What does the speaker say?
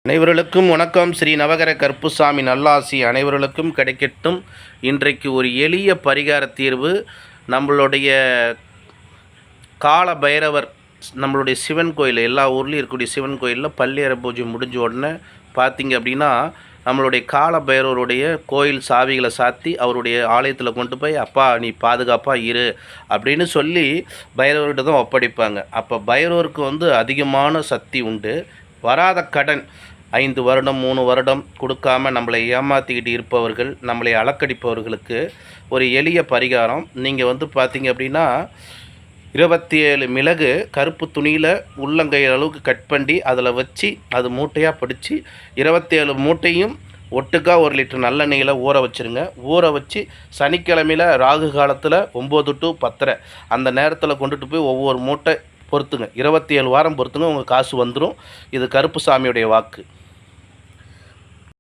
அனைவர்களுக்கும் வணக்கம். ஸ்ரீ நவகர கருப்புசாமி நல்லாசி அனைவர்களுக்கும் கிடைக்கட்டும். இன்றைக்கு ஒரு எளிய பரிகார தீர்வு. நம்மளுடைய கால பைரவர், நம்மளுடைய சிவன் கோயில், எல்லா ஊர்லேயும் இருக்கக்கூடிய சிவன் கோயிலில் பள்ளியற பூஜை முடிஞ்ச உடனே பார்த்திங்க அப்படின்னா, நம்மளுடைய கால பைரவருடைய கோயில் சாவிகளை சாத்தி அவருடைய ஆலயத்தில் கொண்டு போய், அப்பா நீ பாதுகாப்பாக இரு அப்படின்னு சொல்லி பைரவர்கிட்ட தான் ஒப்படைப்பாங்க. அப்போ பைரவருக்கு அதிகமான சக்தி உண்டு. வராத கடன் 5 வருடம் 3 வருடம் கொடுக்காமல் நம்மளை ஏமாற்றிக்கிட்டு இருப்பவர்கள், நம்மளை அலக்கடிப்பவர்களுக்கு ஒரு எளிய பரிகாரம். நீங்கள் பார்த்தீங்க அப்படின்னா 27 மிளகு கருப்பு துணியில் உள்ளங்கை அளவுக்கு கட் பண்ணி அதில் வச்சு அது மூட்டையாக பிடிச்சி 27 மூட்டையும் ஒட்டுக்காக 1 லிட்டர் நல்லெண்ணெயில் ஊற வச்சுருங்க. ஊற வச்சு சனிக்கிழமையில் ராகு காலத்தில் 9 to 10 அந்த நேரத்தில் கொண்டுட்டு போய் ஒவ்வொரு மூட்டை பொறுத்துங்க. 27 வாரம் பொறுத்துங்க, உங்கள் காசு வந்துடும். இது கருப்புசாமியுடைய வாக்கு.